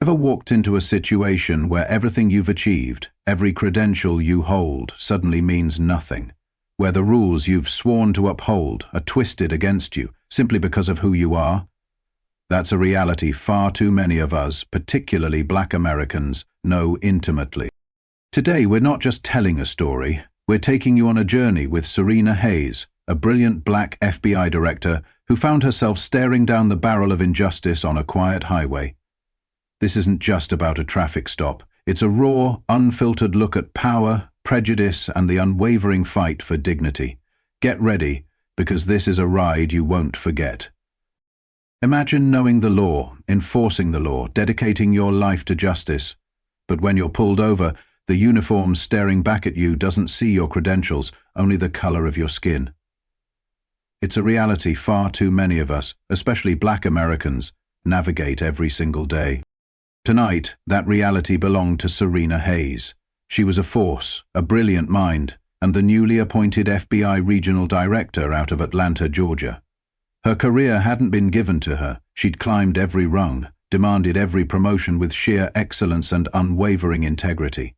Ever walked into a situation where everything you've achieved, every credential you hold, suddenly means nothing? Where the rules you've sworn to uphold are twisted against you simply because of who you are? That's a reality far too many of us, particularly Black Americans, know intimately. Today we're not just telling a story, we're taking you on a journey with Serena Hayes, a brilliant Black FBI director who found herself staring down the barrel of injustice on a quiet highway. This isn't just about a traffic stop. It's a raw, unfiltered look at power, prejudice, and the unwavering fight for dignity. Get ready, because this is a ride you won't forget. Imagine knowing the law, enforcing the law, dedicating your life to justice. But when you're pulled over, the uniform staring back at you doesn't see your credentials, only the color of your skin. It's a reality far too many of us, especially Black Americans, navigate every single day. Tonight, that reality belonged to Serena Hayes. She was a force, a brilliant mind, and the newly appointed FBI regional director out of Atlanta, Georgia. Her career hadn't been given to her. She'd climbed every rung, demanded every promotion with sheer excellence and unwavering integrity.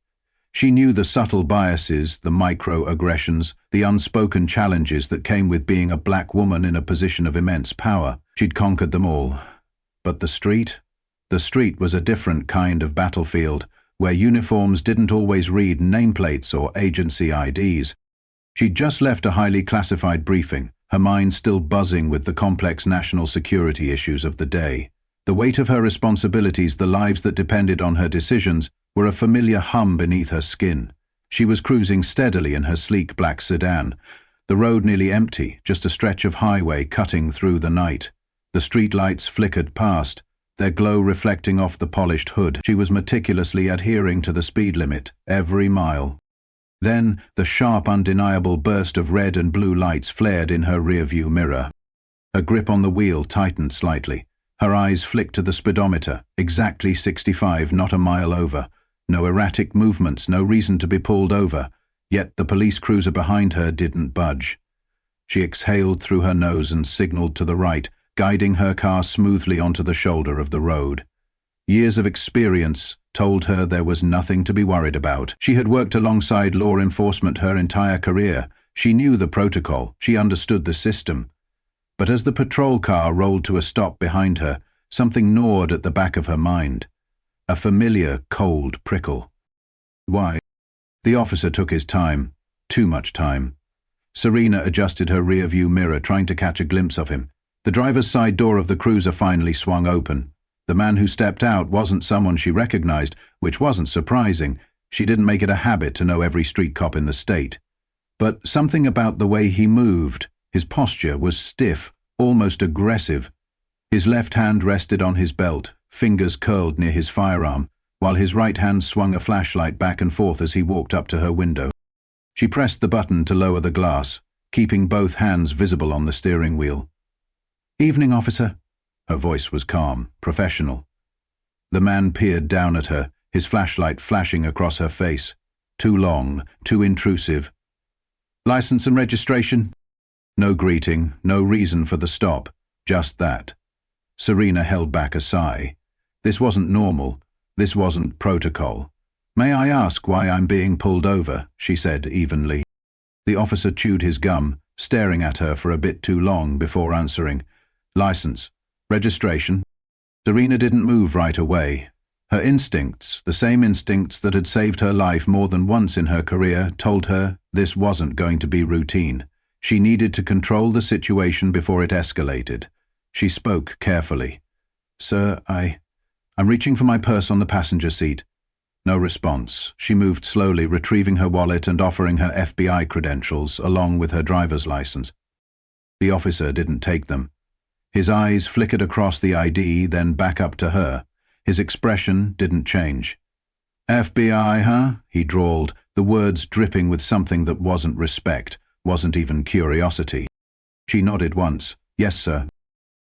She knew the subtle biases, the microaggressions, the unspoken challenges that came with being a Black woman in a position of immense power. She'd conquered them all. But the street? The street was a different kind of battlefield, where uniforms didn't always read nameplates or agency IDs. She'd just left a highly classified briefing, her mind still buzzing with the complex national security issues of the day. The weight of her responsibilities, the lives that depended on her decisions, were a familiar hum beneath her skin. She was cruising steadily in her sleek black sedan, the road nearly empty, just a stretch of highway cutting through the night. The streetlights flickered past, their glow reflecting off the polished hood. She was meticulously adhering to the speed limit, every mile. Then, the sharp, undeniable burst of red and blue lights flared in her rearview mirror. Her grip on the wheel tightened slightly. Her eyes flicked to the speedometer, exactly 65, not a mile over. No erratic movements, no reason to be pulled over, yet the police cruiser behind her didn't budge. She exhaled through her nose and signaled to the right, guiding her car smoothly onto the shoulder of the road. Years of experience told her there was nothing to be worried about. She had worked alongside law enforcement her entire career. She knew the protocol, she understood the system. But as the patrol car rolled to a stop behind her, something gnawed at the back of her mind. A familiar, cold prickle. Why? The officer took his time. Too much time. Serena adjusted her rear-view mirror, trying to catch a glimpse of him. The driver's side door of the cruiser finally swung open. The man who stepped out wasn't someone she recognized, which wasn't surprising. She didn't make it a habit to know every street cop in the state. But something about the way he moved, his posture, was stiff, almost aggressive. His left hand rested on his belt, fingers curled near his firearm, while his right hand swung a flashlight back and forth as he walked up to her window. She pressed the button to lower the glass, keeping both hands visible on the steering wheel. "Evening, officer." Her voice was calm, professional. The man peered down at her, his flashlight flashing across her face. Too long, too intrusive. "License and registration?" No greeting, no reason for the stop, just that. Serena held back a sigh. This wasn't normal. This wasn't protocol. "May I ask why I'm being pulled over?" she said evenly. The officer chewed his gum, staring at her for a bit too long before answering. "License. Registration." Serena didn't move right away. Her instincts, the same instincts that had saved her life more than once in her career, told her this wasn't going to be routine. She needed to control the situation before it escalated. She spoke carefully. "Sir, I'm reaching for my purse on the passenger seat." No response. She moved slowly, retrieving her wallet and offering her FBI credentials, along with her driver's license. The officer didn't take them. His eyes flickered across the ID, then back up to her. His expression didn't change. "FBI, huh?" he drawled, the words dripping with something that wasn't respect, wasn't even curiosity. She nodded once. "Yes, sir."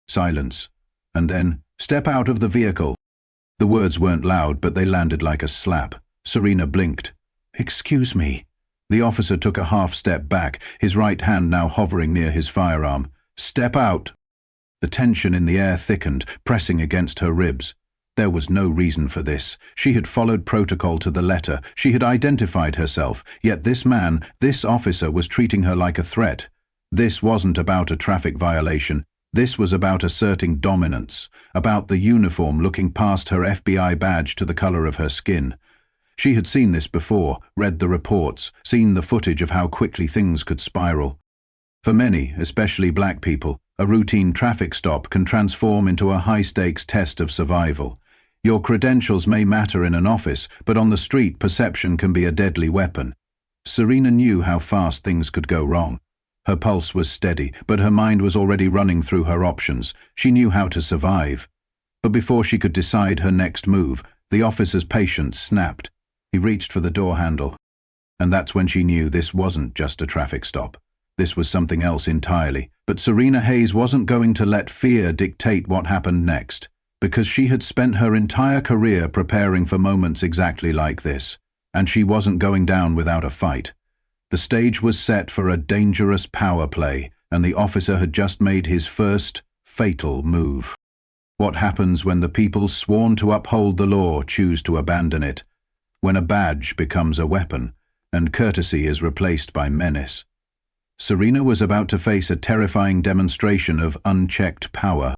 Silence. And then, "Step out of the vehicle." The words weren't loud, but they landed like a slap. Serena blinked. "Excuse me." The officer took a half step back, his right hand now hovering near his firearm. "Step out." The tension in the air thickened, pressing against her ribs. There was no reason for this. She had followed protocol to the letter. She had identified herself. Yet this man, this officer, was treating her like a threat. This wasn't about a traffic violation. This was about asserting dominance, about the uniform looking past her FBI badge to the color of her skin. She had seen this before, read the reports, seen the footage of how quickly things could spiral. For many, especially black people, a routine traffic stop can transform into a high-stakes test of survival. Your credentials may matter in an office, but on the street, perception can be a deadly weapon. Serena knew how fast things could go wrong. Her pulse was steady, but her mind was already running through her options. She knew how to survive. But before she could decide her next move, the officer's patience snapped. He reached for the door handle. And that's when she knew this wasn't just a traffic stop. This was something else entirely. But Serena Hayes wasn't going to let fear dictate what happened next, because she had spent her entire career preparing for moments exactly like this, and she wasn't going down without a fight. The stage was set for a dangerous power play, and the officer had just made his first fatal move. What happens when the people sworn to uphold the law choose to abandon it? When a badge becomes a weapon, and courtesy is replaced by menace? Serena was about to face a terrifying demonstration of unchecked power.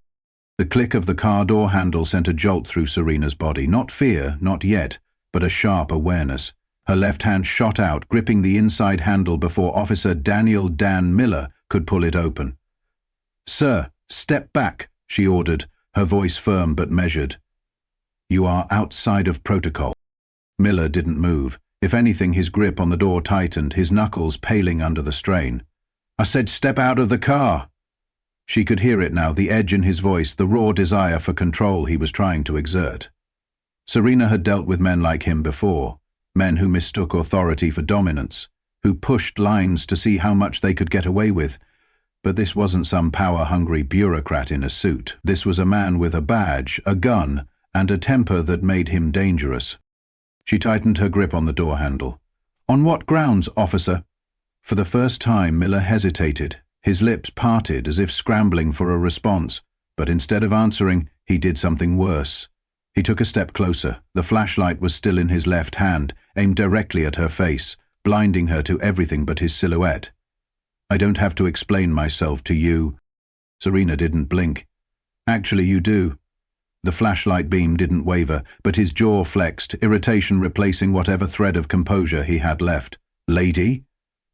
The click of the car door handle sent a jolt through Serena's body. Not fear, not yet, but a sharp awareness. Her left hand shot out, gripping the inside handle before Officer Daniel Dan Miller could pull it open. "Sir, step back," she ordered, her voice firm but measured. "You are outside of protocol." Miller didn't move. If anything, his grip on the door tightened, his knuckles paling under the strain. "I said step out of the car." She could hear it now, the edge in his voice, the raw desire for control he was trying to exert. Serena had dealt with men like him before, men who mistook authority for dominance, who pushed lines to see how much they could get away with. But this wasn't some power-hungry bureaucrat in a suit. This was a man with a badge, a gun, and a temper that made him dangerous. She tightened her grip on the door handle. "On what grounds, officer?" For the first time, Miller hesitated. His lips parted as if scrambling for a response, but instead of answering, he did something worse. He took a step closer. The flashlight was still in his left hand, aimed directly at her face, blinding her to everything but his silhouette. "I don't have to explain myself to you." Serena didn't blink. "Actually, you do." The flashlight beam didn't waver, but his jaw flexed, irritation replacing whatever thread of composure he had left. "Lady?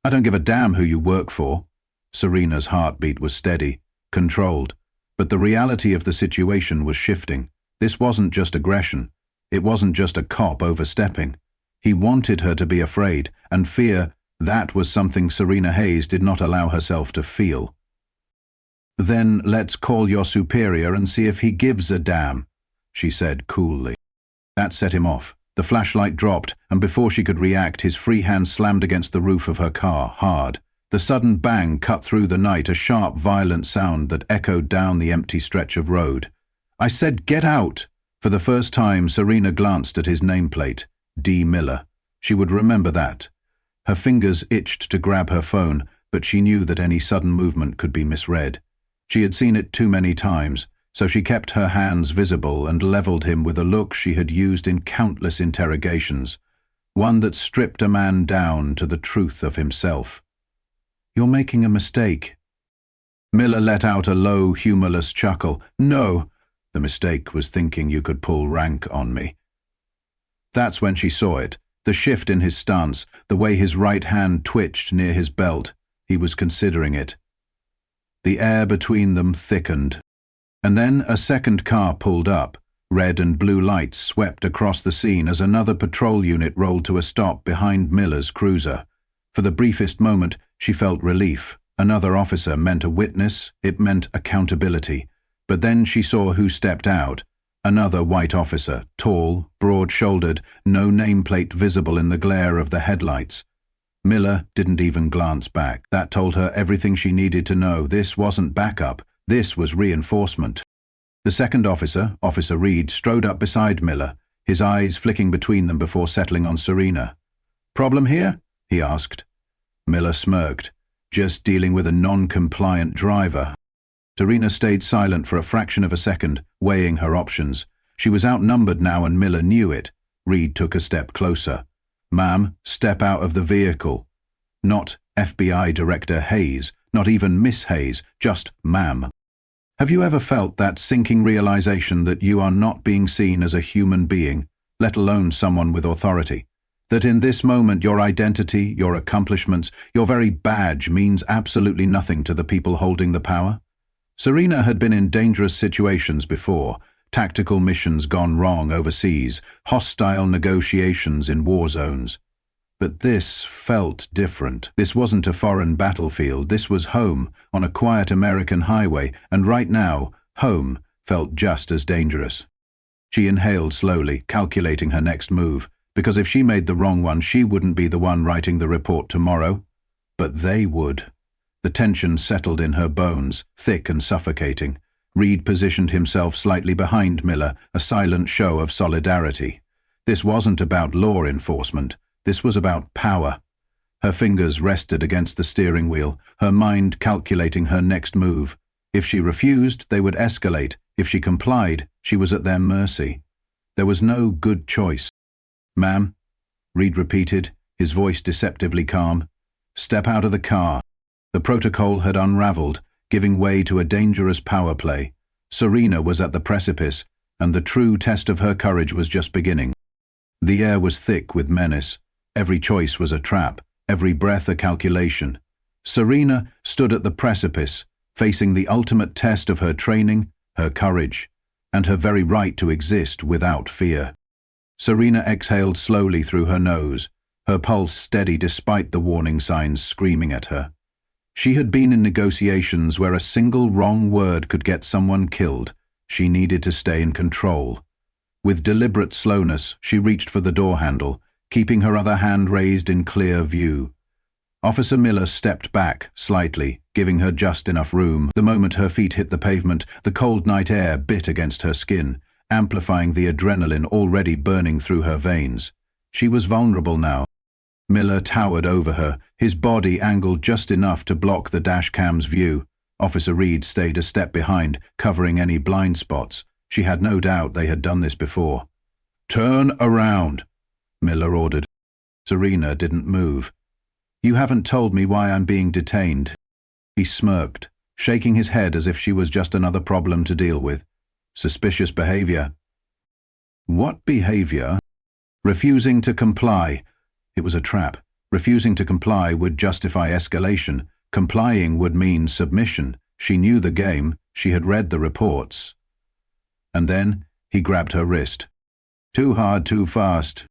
I don't give a damn who you work for." Serena's heartbeat was steady, controlled, but the reality of the situation was shifting. This wasn't just aggression. It wasn't just a cop overstepping. He wanted her to be afraid, and fear, that was something Serena Hayes did not allow herself to feel. "Then let's call your superior and see if he gives a damn," she said coolly. That set him off. The flashlight dropped, and before she could react, his free hand slammed against the roof of her car, hard. The sudden bang cut through the night, a sharp, violent sound that echoed down the empty stretch of road. "I said get out!" For the first time, Serena glanced at his nameplate, D. Miller. She would remember that. Her fingers itched to grab her phone, but she knew that any sudden movement could be misread. She had seen it too many times, so she kept her hands visible and leveled him with a look she had used in countless interrogations, one that stripped a man down to the truth of himself. "You're making a mistake." Miller let out a low, humorless chuckle. "No, the mistake was thinking you could pull rank on me." That's when she saw it, the shift in his stance, the way his right hand twitched near his belt. He was considering it. The air between them thickened. And then a second car pulled up. Red and blue lights swept across the scene as another patrol unit rolled to a stop behind Miller's cruiser. For the briefest moment, she felt relief. Another officer meant a witness, it meant accountability. But then she saw who stepped out. Another white officer, tall, broad-shouldered, no nameplate visible in the glare of the headlights. Miller didn't even glance back. That told her everything she needed to know. This wasn't backup. This was reinforcement. The second officer, Officer Reed, strode up beside Miller, his eyes flicking between them before settling on Serena. "Problem here?" he asked. Miller smirked. "Just dealing with a non-compliant driver." Serena stayed silent for a fraction of a second, weighing her options. She was outnumbered now and Miller knew it. Reed took a step closer. "Ma'am, step out of the vehicle." Not FBI Director Hayes, not even Miss Hayes, just ma'am. Have you ever felt that sinking realization that you are not being seen as a human being, let alone someone with authority? That in this moment your identity, your accomplishments, your very badge means absolutely nothing to the people holding the power? Serena had been in dangerous situations before, tactical missions gone wrong overseas, hostile negotiations in war zones. But this felt different. This wasn't a foreign battlefield, this was home, on a quiet American highway, and right now, home felt just as dangerous. She inhaled slowly, calculating her next move, because if she made the wrong one, she wouldn't be the one writing the report tomorrow. But they would. The tension settled in her bones, thick and suffocating. Reed positioned himself slightly behind Miller, a silent show of solidarity. This wasn't about law enforcement. This was about power. Her fingers rested against the steering wheel, her mind calculating her next move. If she refused, they would escalate. If she complied, she was at their mercy. There was no good choice. "Ma'am," Reed repeated, his voice deceptively calm. "Step out of the car." The protocol had unraveled, giving way to a dangerous power play. Serena was at the precipice, and the true test of her courage was just beginning. The air was thick with menace. Every choice was a trap, every breath a calculation. Serena stood at the precipice, facing the ultimate test of her training, her courage, and her very right to exist without fear. Serena exhaled slowly through her nose, her pulse steady despite the warning signs screaming at her. She had been in negotiations where a single wrong word could get someone killed. She needed to stay in control. With deliberate slowness, she reached for the door handle, keeping her other hand raised in clear view. Officer Miller stepped back slightly, giving her just enough room. The moment her feet hit the pavement, the cold night air bit against her skin, amplifying the adrenaline already burning through her veins. She was vulnerable now. Miller towered over her, his body angled just enough to block the dash cam's view. Officer Reed stayed a step behind, covering any blind spots. She had no doubt they had done this before. "Turn around," Miller ordered. Serena didn't move. "You haven't told me why I'm being detained." He smirked, shaking his head as if she was just another problem to deal with. "Suspicious behavior." "What behavior?" "Refusing to comply." It was a trap. Refusing to comply would justify escalation. Complying would mean submission. She knew the game. She had read the reports. And then he grabbed her wrist. Too hard, too fast.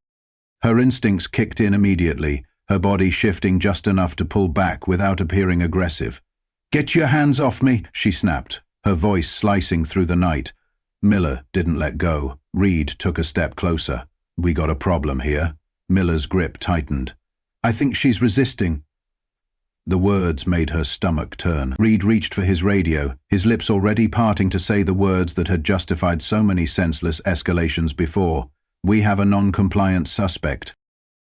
Her instincts kicked in immediately, her body shifting just enough to pull back without appearing aggressive. "Get your hands off me," she snapped, her voice slicing through the night. Miller didn't let go. Reed took a step closer. "We got a problem here." Miller's grip tightened. "I think she's resisting." The words made her stomach turn. Reed reached for his radio, his lips already parting to say the words that had justified so many senseless escalations before. "We have a non-compliant suspect."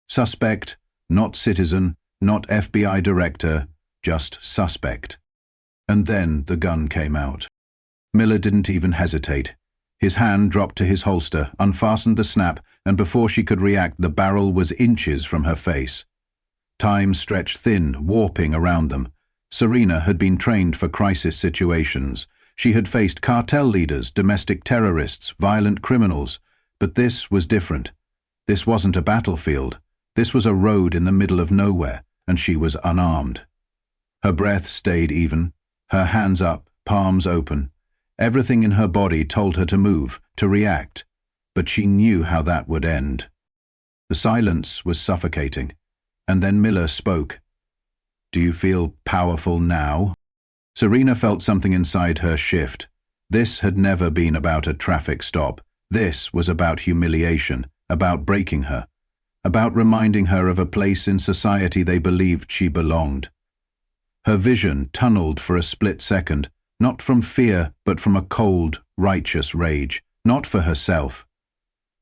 Suspect, not citizen, not FBI director, just suspect. And then the gun came out. Miller didn't even hesitate. His hand dropped to his holster, unfastened the snap, and before she could react, the barrel was inches from her face. Time stretched thin, warping around them. Serena had been trained for crisis situations. She had faced cartel leaders, domestic terrorists, violent criminals. But this was different. This wasn't a battlefield. This was a road in the middle of nowhere, and she was unarmed. Her breath stayed even, her hands up, palms open. Everything in her body told her to move, to react, but she knew how that would end. The silence was suffocating, and then Miller spoke. "Do you feel powerful now?" Serena felt something inside her shift. This had never been about a traffic stop. This was about humiliation, about breaking her, about reminding her of a place in society they believed she belonged. Her vision tunneled for a split second, not from fear, but from a cold, righteous rage, not for herself.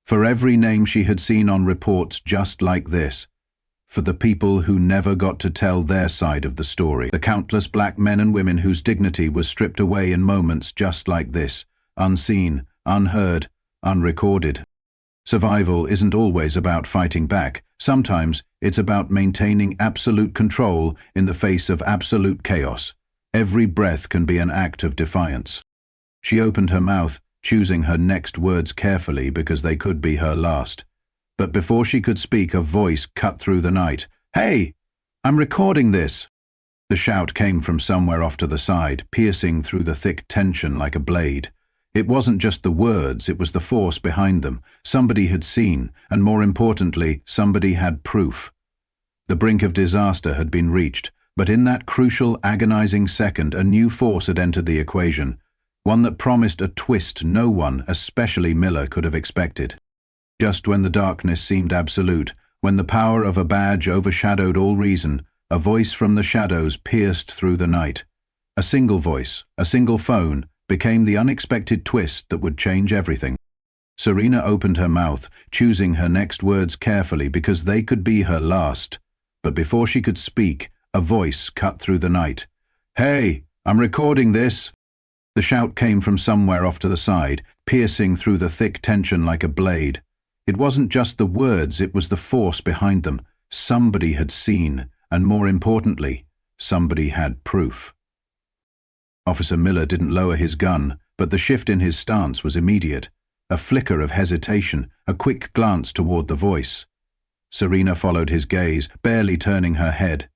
For every name she had seen on reports just like this, for the people who never got to tell their side of the story, the countless black men and women whose dignity was stripped away in moments just like this, unseen, unheard, unrecorded. Survival isn't always about fighting back. Sometimes it's about maintaining absolute control in the face of absolute chaos. Every breath can be an act of defiance. She opened her mouth, choosing her next words carefully because they could be her last. But before she could speak, a voice cut through the night. "Hey! I'm recording this!" The shout came from somewhere off to the side, piercing through the thick tension like a blade. It wasn't just the words, it was the force behind them. Somebody had seen, and more importantly, somebody had proof. The brink of disaster had been reached, but in that crucial, agonizing second, a new force had entered the equation, one that promised a twist no one, especially Miller, could have expected. Just when the darkness seemed absolute, when the power of a badge overshadowed all reason, a voice from the shadows pierced through the night. A single voice, a single phone, became the unexpected twist that would change everything. Serena opened her mouth, choosing her next words carefully because they could be her last. But before she could speak, a voice cut through the night. "Hey, I'm recording this!" The shout came from somewhere off to the side, piercing through the thick tension like a blade. It wasn't just the words, it was the force behind them. Somebody had seen, and more importantly, somebody had proof. Officer Miller didn't lower his gun, but the shift in his stance was immediate. A flicker of hesitation, a quick glance toward the voice. Serena followed his gaze, barely turning her head.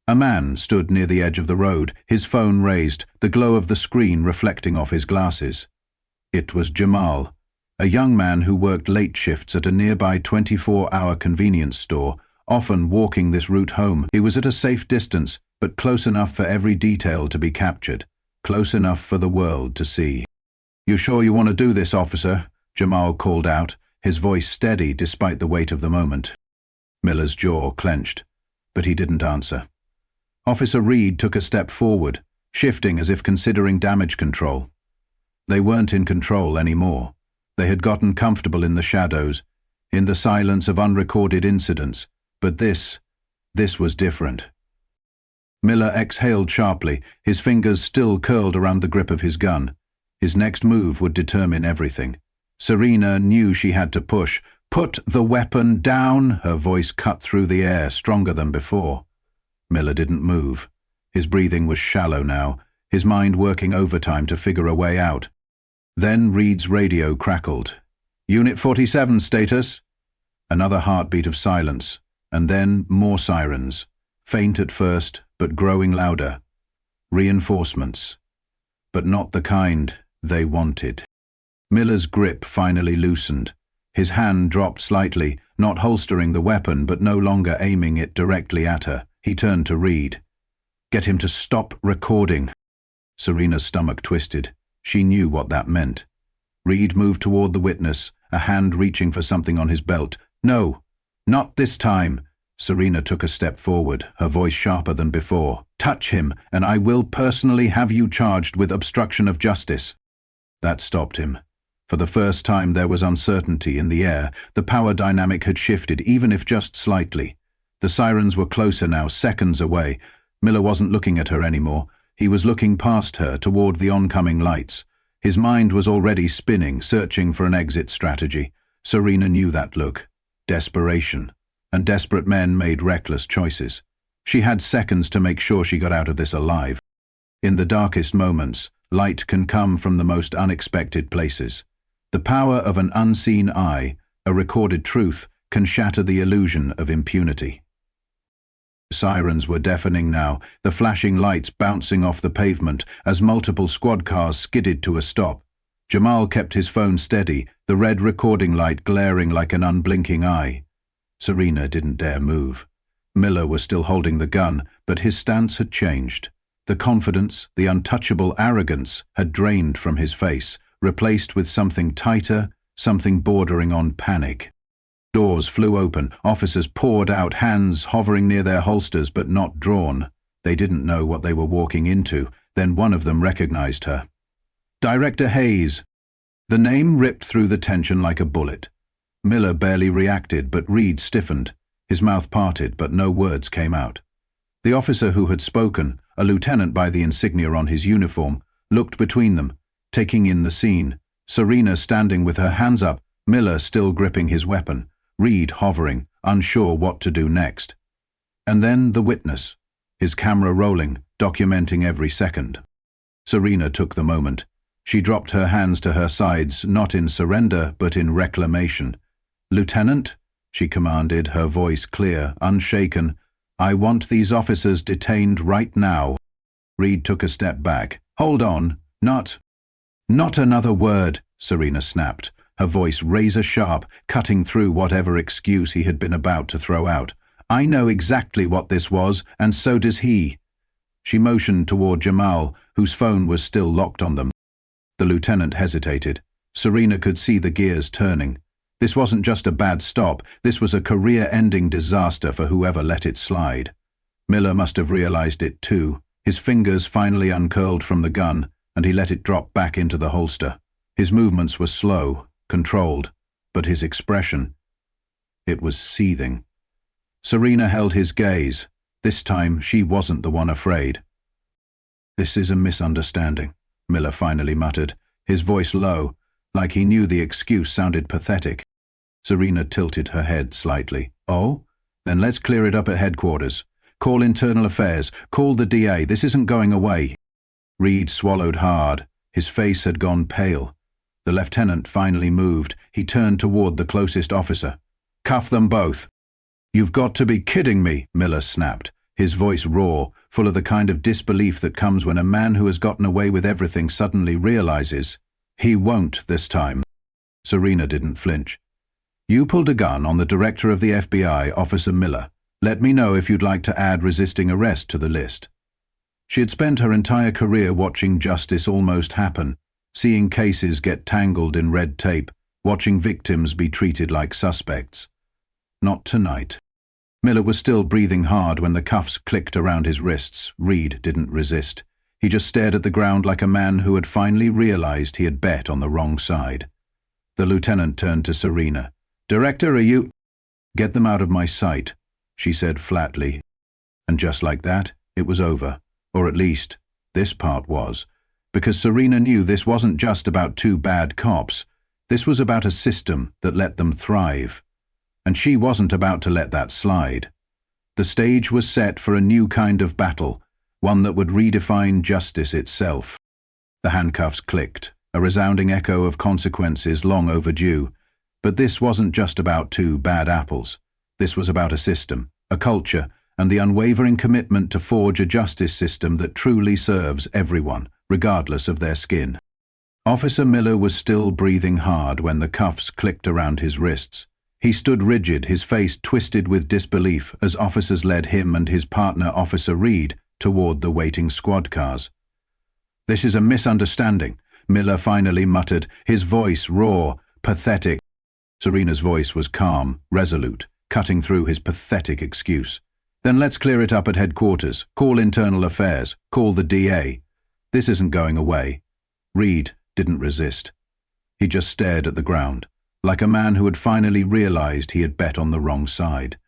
A man stood near the edge of the road, his phone raised, the glow of the screen reflecting off his glasses. It was Jamal, a young man who worked late shifts at a nearby 24-hour convenience store, often walking this route home. He was at a safe distance, but close enough for every detail to be captured, close enough for the world to see. "You sure you want to do this, officer?" Jamal called out, his voice steady despite the weight of the moment. Miller's jaw clenched, but he didn't answer. Officer Reed took a step forward, shifting as if considering damage control. They weren't in control anymore. They had gotten comfortable in the shadows, in the silence of unrecorded incidents, but this was different. Miller exhaled sharply, his fingers still curled around the grip of his gun. His next move would determine everything. Serena knew she had to push. "Put the weapon down!" Her voice cut through the air, stronger than before. Miller didn't move. His breathing was shallow now, his mind working overtime to figure a way out. Then Reed's radio crackled. "Unit 47 status." Another heartbeat of silence, and then more sirens. Faint at first, but growing louder. Reinforcements. But not the kind they wanted. Miller's grip finally loosened. His hand dropped slightly, not holstering the weapon but no longer aiming it directly at her. He turned to Reed. "Get him to stop recording." Serena's stomach twisted. She knew what that meant. Reed moved toward the witness, a hand reaching for something on his belt. "No, not this time." Serena took a step forward, her voice sharper than before. "Touch him, and I will personally have you charged with obstruction of justice." That stopped him. For the first time there was uncertainty in the air. The power dynamic had shifted, even if just slightly. The sirens were closer now, seconds away. Miller wasn't looking at her anymore. He was looking past her, toward the oncoming lights. His mind was already spinning, searching for an exit strategy. Serena knew that look. Desperation. And desperate men made reckless choices. She had seconds to make sure she got out of this alive. In the darkest moments, light can come from the most unexpected places. The power of an unseen eye, a recorded truth, can shatter the illusion of impunity. Sirens were deafening now, the flashing lights bouncing off the pavement as multiple squad cars skidded to a stop. Jamal kept his phone steady, the red recording light glaring like an unblinking eye. Serena didn't dare move. Miller was still holding the gun, but his stance had changed. The confidence, the untouchable arrogance had drained from his face, replaced with something tighter, something bordering on panic. Doors flew open, officers poured out, hands hovering near their holsters but not drawn. They didn't know what they were walking into. Then one of them recognized her. "Director Hayes." The name ripped through the tension like a bullet. Miller barely reacted, but Reed stiffened. His mouth parted, but no words came out. The officer who had spoken, a lieutenant by the insignia on his uniform, looked between them, taking in the scene. Serena standing with her hands up, Miller still gripping his weapon, Reed hovering, unsure what to do next. And then the witness, his camera rolling, documenting every second. Serena took the moment. She dropped her hands to her sides, not in surrender, but in reclamation. "Lieutenant," she commanded, her voice clear, unshaken, "I want these officers detained right now." Reed took a step back. "Hold on. Not another word," Serena snapped, her voice razor-sharp, cutting through whatever excuse he had been about to throw out. "I know exactly what this was, and so does he." She motioned toward Jamal, whose phone was still locked on them. The lieutenant hesitated. Serena could see the gears turning. This wasn't just a bad stop, this was a career-ending disaster for whoever let it slide. Miller must have realized it too. His fingers finally uncurled from the gun, and he let it drop back into the holster. His movements were slow, controlled, but his expression, it was seething. Serena held his gaze. This time she wasn't the one afraid. "This is a misunderstanding," Miller finally muttered, his voice low, like he knew the excuse sounded pathetic. Serena tilted her head slightly. "Oh? Then let's clear it up at headquarters. Call internal affairs. Call the DA. This isn't going away." Reed swallowed hard. His face had gone pale. The lieutenant finally moved. He turned toward the closest officer. "Cuff them both." "You've got to be kidding me," Miller snapped, his voice raw, full of the kind of disbelief that comes when a man who has gotten away with everything suddenly realizes, he won't this time. Serena didn't flinch. "You pulled a gun on the director of the FBI, Officer Miller. Let me know if you'd like to add resisting arrest to the list." She had spent her entire career watching justice almost happen, seeing cases get tangled in red tape, watching victims be treated like suspects. Not tonight. Miller was still breathing hard when the cuffs clicked around his wrists. Reed didn't resist. He just stared at the ground like a man who had finally realized he had bet on the wrong side. The lieutenant turned to Serena. "Director, are you—" "Get them out of my sight," she said flatly. And just like that, it was over. Or at least, this part was. Because Serena knew this wasn't just about two bad cops. This was about a system that let them thrive. And she wasn't about to let that slide. The stage was set for a new kind of battle, one that would redefine justice itself. The handcuffs clicked, a resounding echo of consequences long overdue. But this wasn't just about two bad apples. This was about a system, a culture, and the unwavering commitment to forge a justice system that truly serves everyone, regardless of their skin. Officer Miller was still breathing hard when the cuffs clicked around his wrists. He stood rigid, his face twisted with disbelief as officers led him and his partner, Officer Reed, toward the waiting squad cars. "This is a misunderstanding," Miller finally muttered, his voice raw, pathetic. Serena's voice was calm, resolute, cutting through his pathetic excuse. "Then let's clear it up at headquarters. Call internal affairs. Call the DA. This isn't going away." Reed didn't resist. He just stared at the ground, like a man who had finally realized he had bet on the wrong side.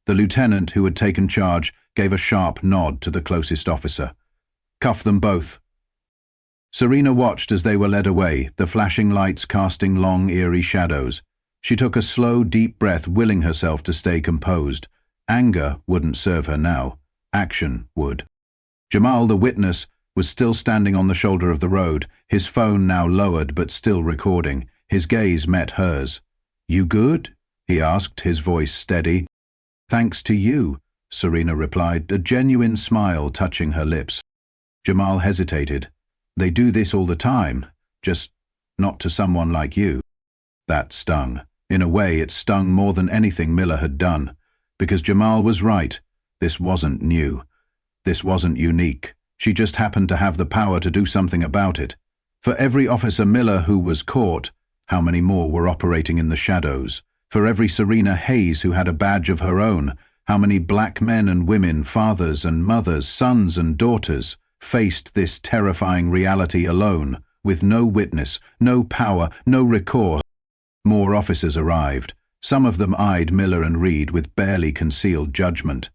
The lieutenant who had taken charge gave a sharp nod to the closest officer. "Cuff them both." Serena watched as they were led away, the flashing lights casting long, eerie shadows. She took a slow, deep breath, willing herself to stay composed. Anger wouldn't serve her now. Action would. Jamal, the witness, was still standing on the shoulder of the road, his phone now lowered but still recording. His gaze met hers. "You good?" he asked, his voice steady. "Thanks to you," Serena replied, a genuine smile touching her lips. Jamal hesitated. "They do this all the time, just not to someone like you." That stung. In a way, it stung more than anything Miller had done. Because Jamal was right. This wasn't new. This wasn't unique. She just happened to have the power to do something about it. For every Officer Miller who was caught, how many more were operating in the shadows? For every Serena Hayes who had a badge of her own, how many black men and women, fathers and mothers, sons and daughters, faced this terrifying reality alone, with no witness, no power, no recourse? More officers arrived. Some of them eyed Miller and Reed with barely concealed judgment.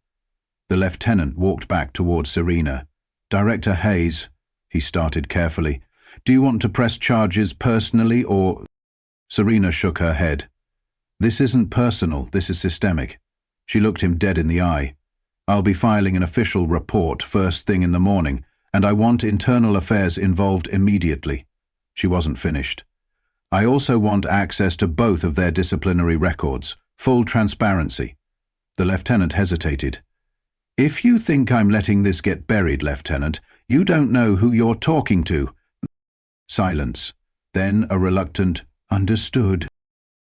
The lieutenant walked back toward Serena. "Director Hayes," he started carefully, Do you want to press charges personally or—" Serena shook her head. "This isn't personal, this is systemic." She looked him dead in the eye. "I'll be filing an official report first thing in the morning, and I want internal affairs involved immediately." She wasn't finished. "I also want access to both of their disciplinary records, full transparency." The lieutenant hesitated. "If you think I'm letting this get buried, Lieutenant, you don't know who you're talking to." Silence. Then a reluctant, "Understood."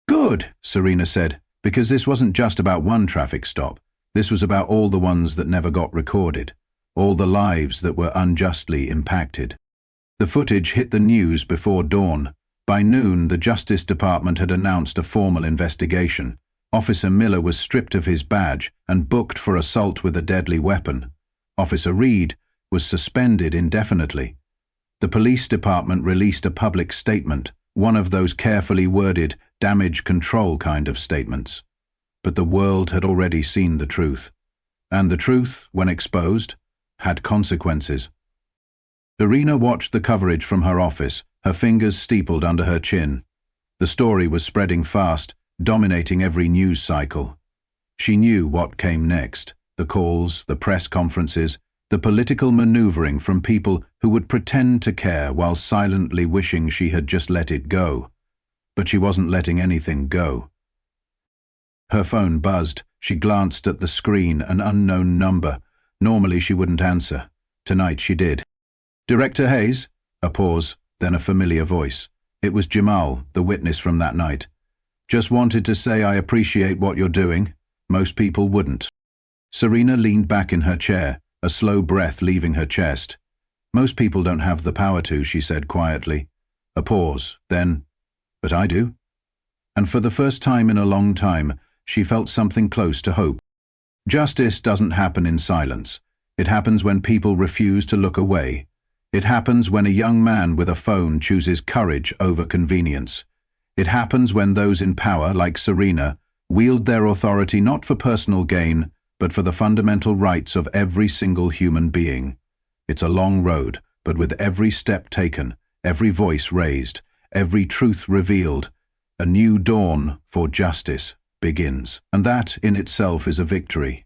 "Good," Serena said, because this wasn't just about one traffic stop. This was about all the ones that never got recorded, all the lives that were unjustly impacted. The footage hit the news before dawn. By noon, the Justice Department had announced a formal investigation. Officer Miller was stripped of his badge and booked for assault with a deadly weapon. Officer Reed was suspended indefinitely. The police department released a public statement, one of those carefully worded, damage control kind of statements. But the world had already seen the truth. And the truth, when exposed, had consequences. Serena watched the coverage from her office, her fingers steepled under her chin. The story was spreading fast, dominating every news cycle. She knew what came next: the calls, the press conferences, the political maneuvering from people who would pretend to care while silently wishing she had just let it go. But she wasn't letting anything go. Her phone buzzed. She glanced at the screen, an unknown number. Normally she wouldn't answer. Tonight she did. "Director Hayes?" A pause, then a familiar voice. It was Jamal, the witness from that night. "Just wanted to say I appreciate what you're doing. Most people wouldn't." Serena leaned back in her chair, a slow breath leaving her chest. "Most people don't have the power to," she said quietly. A pause, then, "But I do." And for the first time in a long time, she felt something close to hope. Justice doesn't happen in silence. It happens when people refuse to look away. It happens when a young man with a phone chooses courage over convenience. It happens when those in power, like Serena, wield their authority not for personal gain, but for the fundamental rights of every single human being. It's a long road, but with every step taken, every voice raised, every truth revealed, a new dawn for justice begins. And that in itself is a victory.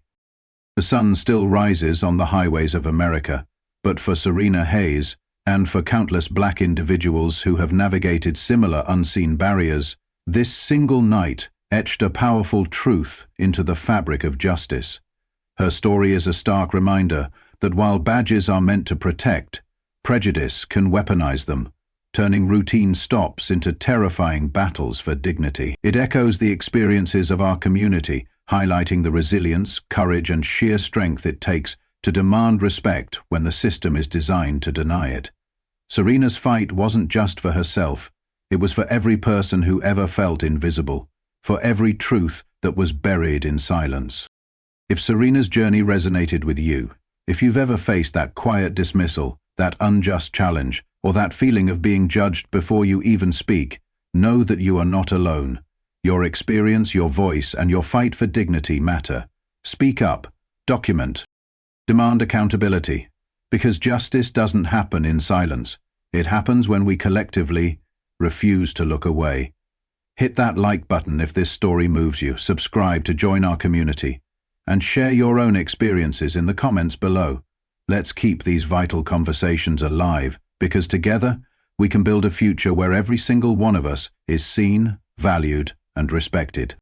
The sun still rises on the highways of America, but for Serena Hayes, and for countless black individuals who have navigated similar unseen barriers, this single night etched a powerful truth into the fabric of justice. Her story is a stark reminder that while badges are meant to protect, prejudice can weaponize them, turning routine stops into terrifying battles for dignity. It echoes the experiences of our community, highlighting the resilience, courage, and sheer strength it takes to demand respect when the system is designed to deny it. Serena's fight wasn't just for herself. It was for every person who ever felt invisible, for every truth that was buried in silence. If Serena's journey resonated with you, if you've ever faced that quiet dismissal, that unjust challenge, or that feeling of being judged before you even speak, know that you are not alone. Your experience, your voice, and your fight for dignity matter. Speak up, document, demand accountability, because justice doesn't happen in silence. It happens when we collectively refuse to look away. Hit that like button if this story moves you, subscribe to join our community, and share your own experiences in the comments below. Let's keep these vital conversations alive, because together we can build a future where every single one of us is seen, valued, and respected.